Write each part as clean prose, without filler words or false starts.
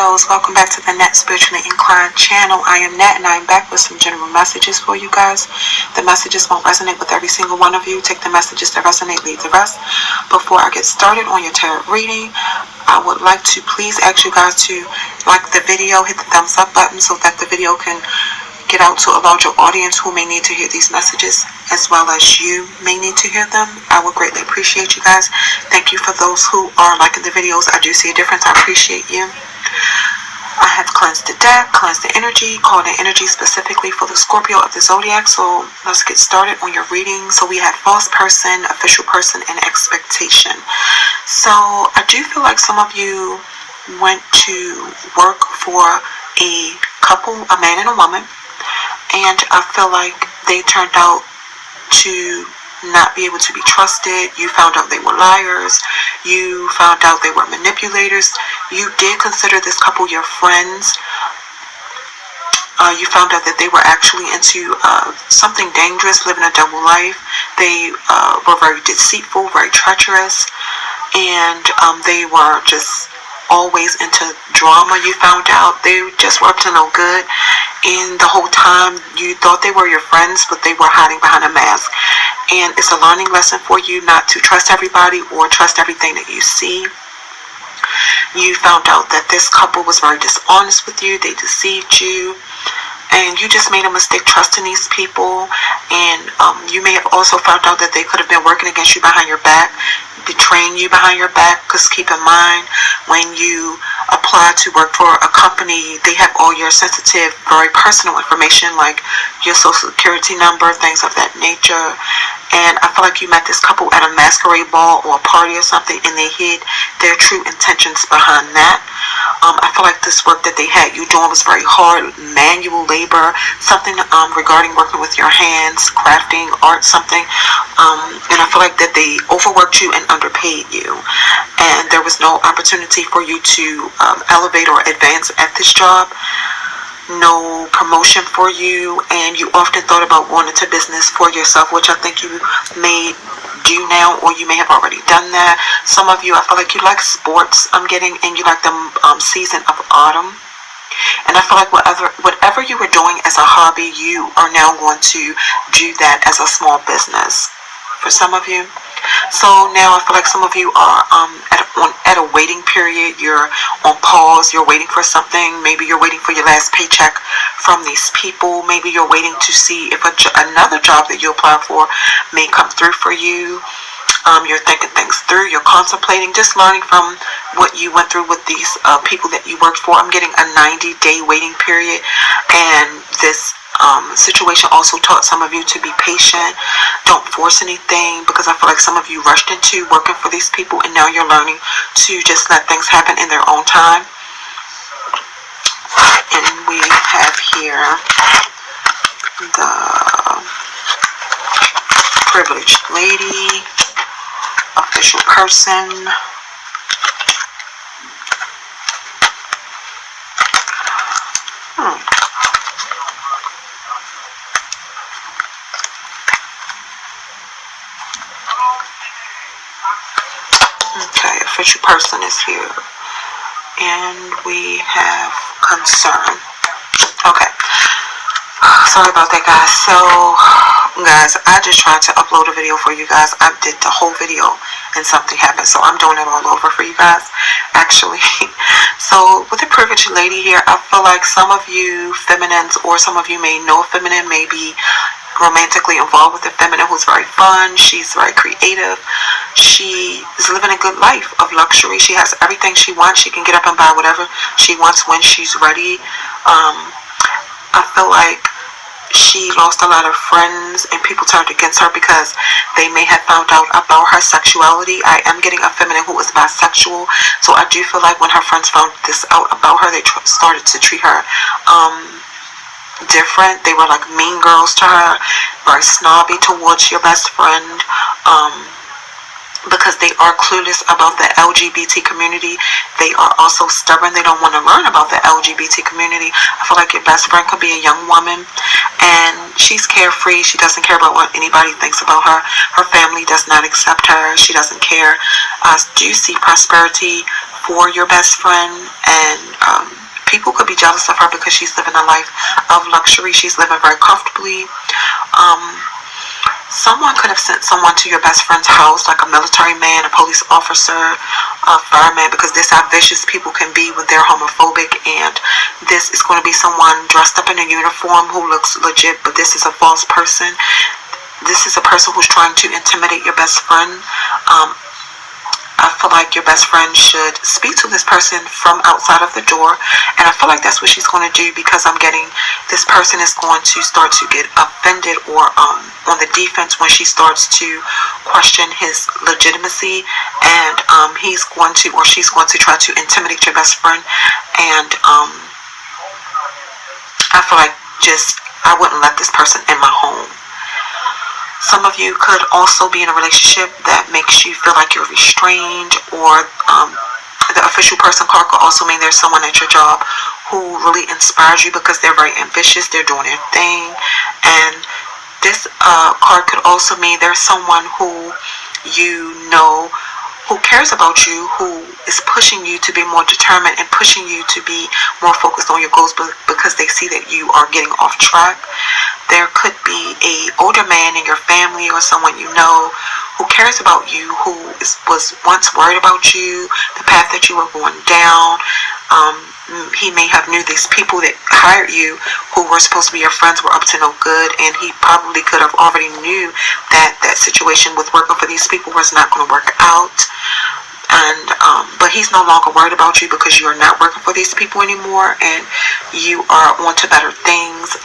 Scorpios, welcome back to the Net Spiritually Inclined channel. I am Net and I am back with some general messages for you guys. The messages won't resonate with every single one of you. Take the messages that resonate, leave the rest. Before I get started on your tarot reading, I would like to please ask you guys to like the video, hit the thumbs up button so that the video can get out to a larger audience who may need to hear these messages, as well as you may need to hear them. I would greatly appreciate you guys. Thank you for those who are liking the videos. I do see a difference. I appreciate you. I have cleansed the deck, cleansed the energy, called in energy specifically for the Scorpio of the zodiac. So let's get started on your reading. So we have false person, official person, and expectation. So I do feel like some of you went to work for a couple, a man and a woman, and I feel like they turned out to not be able to be trusted. You found out they were liars. You found out they were manipulators. You did consider this couple your friends. You found out that they were actually into something dangerous, living a double life. They were very deceitful, very treacherous, and they were just always into drama. You found out they just were up to no good, and the whole time you thought they were your friends, but they were hiding behind a mask. And it's a learning lesson for you not to trust everybody or trust everything that you see. You found out that this couple was very dishonest with you. They deceived you, and you just made a mistake trusting these people. And you may have also found out that they could have been working against you behind your back, betraying you behind your back. Because keep in mind, when you apply to work for a company, they have all your sensitive, very personal information, like your social security number, things of that nature. And I feel like you met this couple at a masquerade ball or a party or something, and they hid their true intentions behind that. I feel like this work that they had you doing was very hard, manual labor, something regarding working with your hands, crafting, art, something. And I feel like that they overworked you and underpaid you. And there was no opportunity for you to elevate or advance at this job. No promotion for you, and you often thought about going into business for yourself, which I think you may do now, or you may have already done that. Some of you, I feel like you like sports, I'm getting, and you like the season of autumn. And I feel like whatever you were doing as a hobby, you are now going to do that as a small business for some of you. So now I feel like some of you are at a waiting period. You're on pause. You're waiting for something. Maybe you're waiting for your last paycheck from these people. Maybe you're waiting to see if another job that you apply for may come through for you. You're thinking things through. You're contemplating, just learning from what you went through with these people that you worked for. I'm getting a 90-day waiting period, and this situation also taught some of you to be patient. Don't force anything, because I feel like some of you rushed into working for these people, and now you're learning to just let things happen in their own time. And we have here the privileged lady, official person, Okay, official person is here. And we have concern. Okay. Sorry about that, guys. So, guys, I just tried to upload a video for you guys. I did the whole video and something happened. So I'm doing it all over for you guys, actually. So with the privileged lady here, I feel like some of you feminines, or some of you may know a feminine, may be romantically involved with a feminine who's very fun. She's very creative. She is living a good life of luxury. She has everything she wants. She can get up and buy whatever she wants when she's ready. I feel like she lost a lot of friends and people turned against her because they may have found out about her sexuality. I am getting a feminine who is bisexual, so I do feel like when her friends found this out about her, they started to treat her different. They were like mean girls to her, very snobby towards your best friend, because they are clueless about the LGBT community. They are also stubborn. They don't want to learn about the LGBT community. I feel like your best friend could be a young woman, and she's carefree. She doesn't care about what anybody thinks about her. Her family does not accept her. She doesn't care. I do see prosperity for your best friend, and people could be jealous of her because she's living a life of luxury. She's living very comfortably. Someone could have sent someone to your best friend's house, like a military man, a police officer, a fireman, because this is how vicious people can be when they're homophobic. And this is going to be someone dressed up in a uniform who looks legit, but this is a false person. This is a person who's trying to intimidate your best friend. I feel like your best friend should speak to this person from outside of the door, and I feel like that's what she's going to do, because I'm getting this person is going to start to get offended or on the defense when she starts to question his legitimacy, and he's going to, or she's going to try to intimidate your best friend. And I feel like I wouldn't let this person in my home. Some of you could also be in a relationship that makes you feel like you're restrained, or the official person card could also mean there's someone at your job who really inspires you because they're very ambitious, they're doing their thing. And this card could also mean there's someone who you know who cares about you, who is pushing you to be more determined and pushing you to be more focused on your goals, because they see that you are getting off track. There could be an older man in your family or someone you know who cares about you, who was once worried about you, the path that you were going down. He may have knew these people that hired you who were supposed to be your friends were up to no good, and he probably could have already knew that that situation with working for these people was not going to work out. And but he's no longer worried about you because you are not working for these people anymore, and you are on to better things.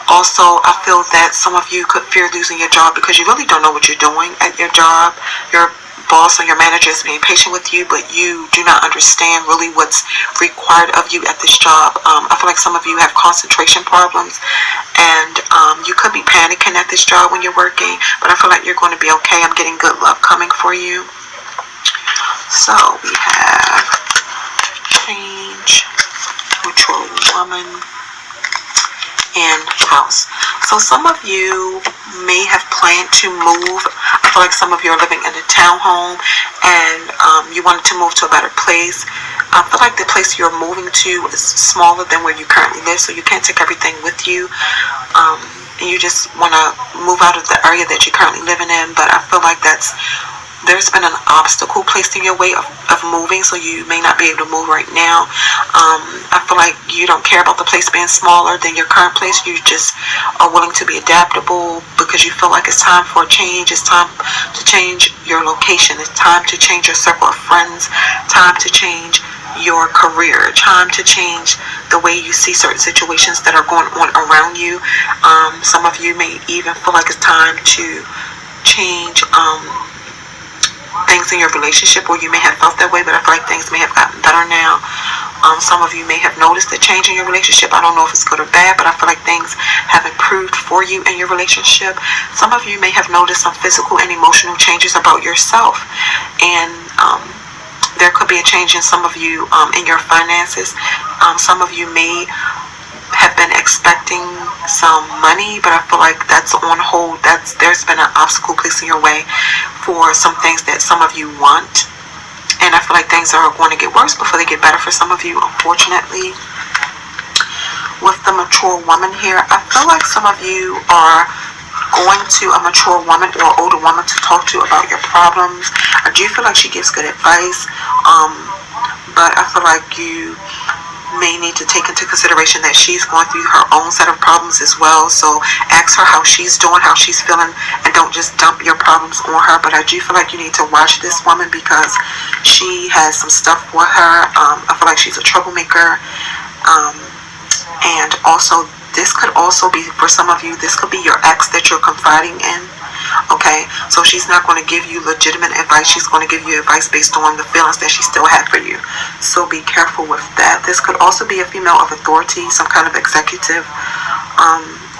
Also, I feel that some of you could fear losing your job because you really don't know what you're doing at your job. Your boss or your manager is being patient with you, but you do not understand really what's required of you at this job. I feel like some of you have concentration problems, and you could be panicking at this job when you're working, but I feel like you're going to be okay. I'm getting good luck coming for you. So we have change, mature woman, and house. So some of you may have planned to move. I feel like some of you are living in a townhome, and you wanted to move to a better place. I feel like the place you're moving to is smaller than where you currently live, so you can't take everything with you. And you just want to move out of the area that you're currently living in, but I feel like there's been an obstacle placed in your way of moving, so you may not be able to move right now. I feel like you don't care about the place being smaller than your current place. You just are willing to be adaptable because you feel like it's time for a change. It's time to change your location. It's time to change your circle of friends. Time to change your career. Time to change the way you see certain situations that are going on around you. Some of you may even feel like it's time to change things in your relationship, or you may have felt that way, but I feel like things may have gotten better now. Some of you may have noticed a change in your relationship. I don't know if it's good or bad, but I feel like things have improved for you in your relationship. Some of you may have noticed some physical and emotional changes about yourself, and there could be a change in some of you in your finances. Some of you may have been expecting some money, but I feel like that's on hold. There's been an obstacle placed in your way for some things that some of you want, and I feel like things are going to get worse before they get better for some of you, unfortunately. With the mature woman here, I feel like some of you are going to a mature woman or older woman to talk to about your problems. I do feel like she gives good advice, but I feel like you may need to take into consideration that she's going through her own set of problems as well. So ask her how she's doing, how she's feeling, and don't just dump your problems on her. But I do feel like you need to watch this woman because she has some stuff for her. I feel like she's a troublemaker. And also, this could also be, for some of you, this could be your ex that you're confiding in. Okay, so she's not going to give you legitimate advice. She's going to give you advice based on the feelings that she still has for you. So be careful with that. This could also be a female of authority, some kind of executive,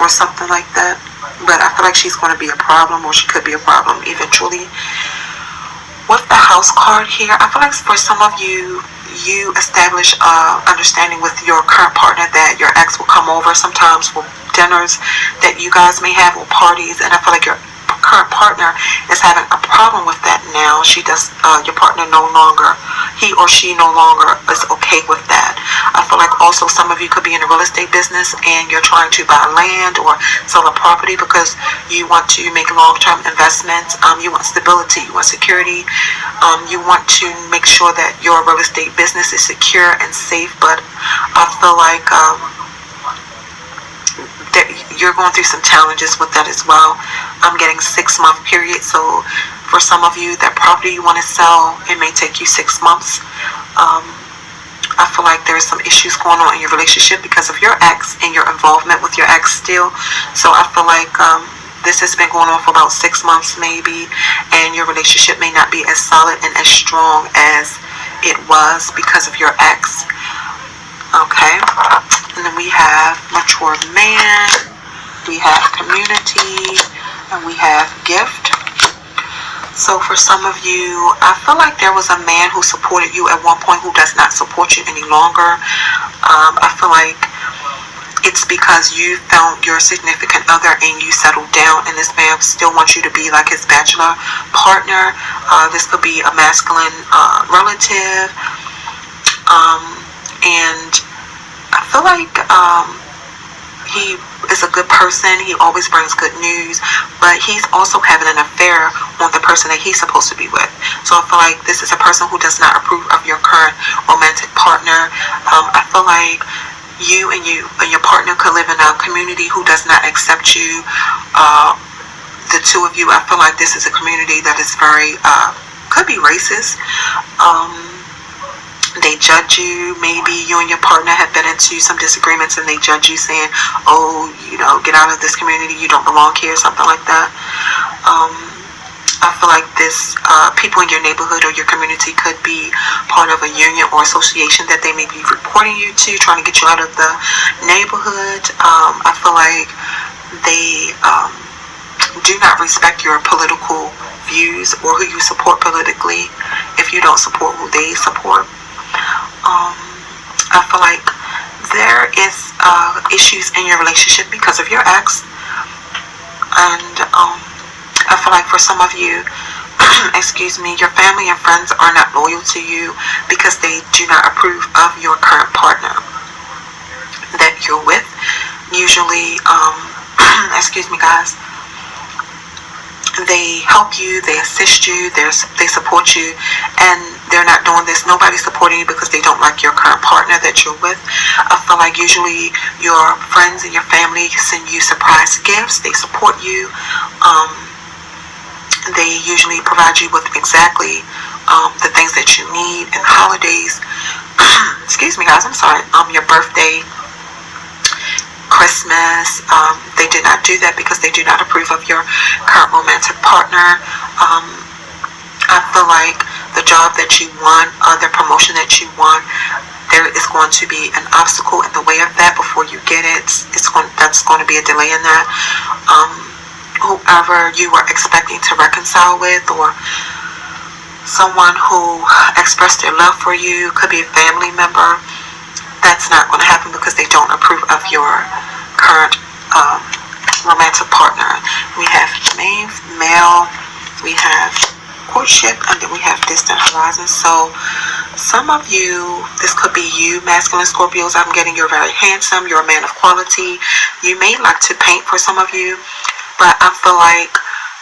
or something like that. But I feel like she's going to be a problem, or she could be a problem eventually. With the house card here, I feel like for some of you, you establish understanding with your current partner that your ex will come over sometimes for dinners that you guys may have, or parties, and I feel like your current partner is having a problem with that now. Your partner he or she no longer is okay with that. I feel like also some of you could be in a real estate business and you're trying to buy land or sell a property because you want to make long-term investments. You want stability, you want security. You want to make sure that your real estate business is secure and safe, but I feel like that you're going through some challenges with that as well. I'm getting 6-month period, so for some of you, that property you want to sell, it may take you 6 months. I feel like there's some issues going on in your relationship because of your ex and your involvement with your ex still. So I feel like this has been going on for about 6 months maybe, and your relationship may not be as solid and as strong as it was because of your ex. Okay, and then we have mature man, we have community, and we have gift. So for some of you, I feel like there was a man who supported you at one point who does not support you any longer. I feel like it's because you found your significant other and you settled down, and this man still wants you to be like his bachelor partner. This could be a masculine relative. And I feel like he is a good person. He always brings good news, but he's also having an affair on the person that he's supposed to be with. So I feel like this is a person who does not approve of your current romantic partner. I feel like you and your partner could live in a community who does not accept you. The two of you, I feel like this is a community that is very could be racist. They judge you. Maybe you and your partner have been into some disagreements and they judge you, saying, oh, get out of this community, you don't belong here, something like that. I feel like this people in your neighborhood or your community could be part of a union or association that they may be reporting you to, trying to get you out of the neighborhood. I feel like they do not respect your political views or who you support politically if you don't support who they support. I feel like there is issues in your relationship because of your ex, and I feel like for some of you, excuse me, your family and friends are not loyal to you because they do not approve of your current partner that you're with. Usually, excuse me guys, they help you, they assist you, they support you, and they're not doing this. Nobody's supporting you because they don't like your current partner that you're with. I feel like usually your friends and your family send you surprise gifts. They support you. They usually provide you with exactly the things that you need in holidays. Excuse me guys, I'm sorry. Your birthday, Christmas. They did not do that because they do not approve of your current romantic partner. I feel like the job that you want, the promotion that you want, there is going to be an obstacle in the way of that before you get it. That's going to be a delay in that. Whoever you were expecting to reconcile with, or someone who expressed their love for you, could be a family member. That's not going to happen because they don't approve of your current romantic partner. We have male, we have courtship, and then we have distant horizons. So some of you, this could be you, masculine Scorpios. I'm getting you're very handsome, you're a man of quality. You may like to paint for some of you, but I feel like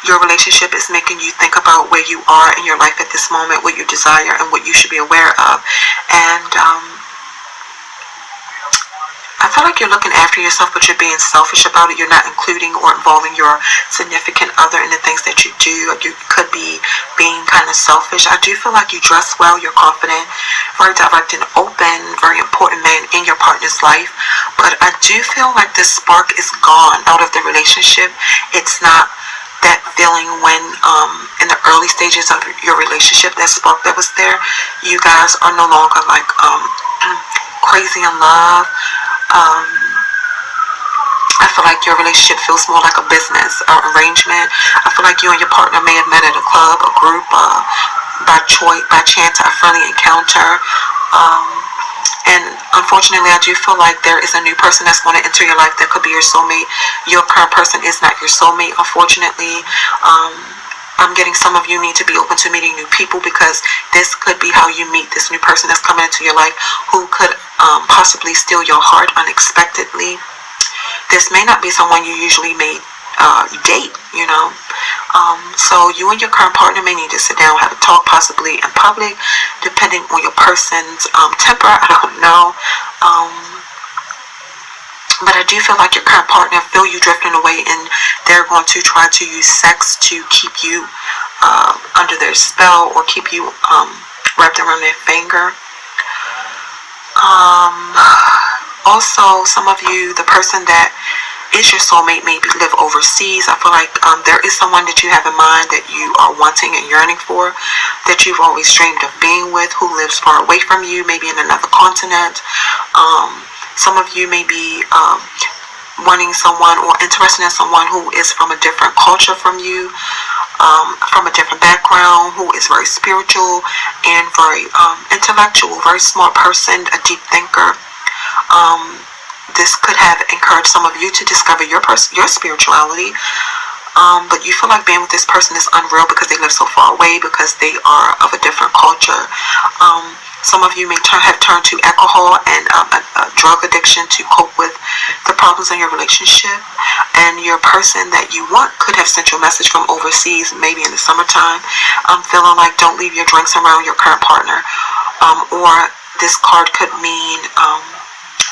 your relationship is making you think about where you are in your life at this moment, what you desire, and what you should be aware of. And I feel like you're looking after yourself, but you're being selfish about it. You're not including or involving your significant other in the things that you do. You could be being kind of selfish. I do feel like you dress well, you're confident, very direct and open, very important man in your partner's life. But I do feel like this spark is gone out of the relationship. It's not that feeling when in the early stages of your relationship, that spark that was there. You guys are no longer like crazy in love. I feel like your relationship feels more like a business arrangement. I feel like you and your partner may have met at a club, a group, by chance, a friendly encounter. And unfortunately, I do feel like there is a new person that's going to enter your life that could be your soulmate. Your current person is not your soulmate, unfortunately. I'm getting some of you need to be open to meeting new people, because this could be how you meet this new person that's coming into your life, who could possibly steal your heart unexpectedly. This may not be someone you usually may date, you know. So you and your current partner may need to sit down, have a talk, possibly in public, depending on your person's temper. I don't know. But I do feel like your current partner feel you drifting away, and they're going to try to use sex to keep you under their spell, or keep you wrapped around their finger. Also, some of you, the person that is your soulmate maybe live overseas. I feel like there is someone that you have in mind that you are wanting and yearning for, that you've always dreamed of being with, who lives far away from you, maybe in another continent. Some of you may be wanting someone or interested in someone who is from a different culture from you, from a different background, who is very spiritual and very intellectual, very smart person, a deep thinker. This could have encouraged some of you to discover your spirituality, but you feel like being with this person is unreal because they live so far away, because they are of a different culture. Some of you may have turned to alcohol and a drug addiction to cope with the problems in your relationship, and your person that you want could have sent you a message from overseas, maybe in the summertime, feeling like don't leave your drinks around your current partner, or this card could mean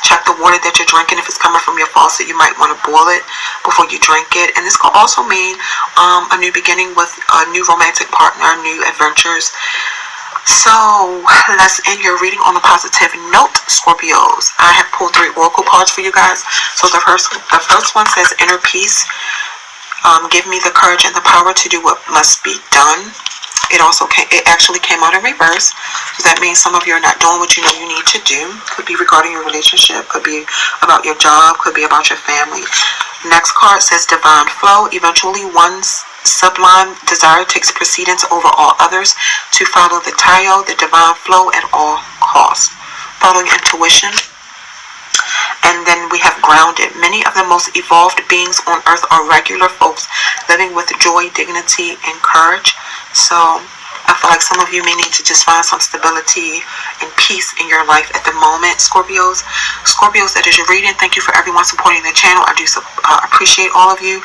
check the water that you're drinking. If it's coming from your faucet, you might want to boil it before you drink it. And this could also mean a new beginning with a new romantic partner, new adventures. So let's end your reading on a positive note, Scorpios. I have pulled 3 oracle cards for you guys. So the first one says inner peace. Give me the courage and the power to do what must be done. It actually came out in reverse. So that means some of you are not doing what you know you need to do. Could be regarding your relationship, could be about your job, could be about your family. Next card says divine flow. Eventually one's sublime desire takes precedence over all others. To follow the Tayo, the divine flow at all costs. Following intuition. And then we have grounded. Many of the most evolved beings on earth are regular folks living with joy, dignity, and courage. So I feel like some of you may need to just find some stability and peace in your life at the moment, Scorpios. Scorpios, that is your reading. Thank you for everyone supporting the channel. I do appreciate all of you.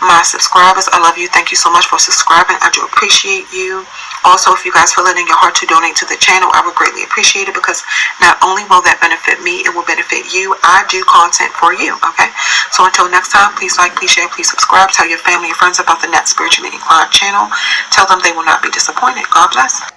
My subscribers, I love you. Thank you so much for subscribing. I do appreciate you. Also, if you guys feel it in your heart to donate to the channel, I would greatly appreciate it, because not only will that benefit me, it will benefit you. I do content for you, okay? So until next time, please like, please share, please subscribe. Tell your family and friends about the Net Spiritually Inclined channel. Tell them they will not be disappointed. God bless.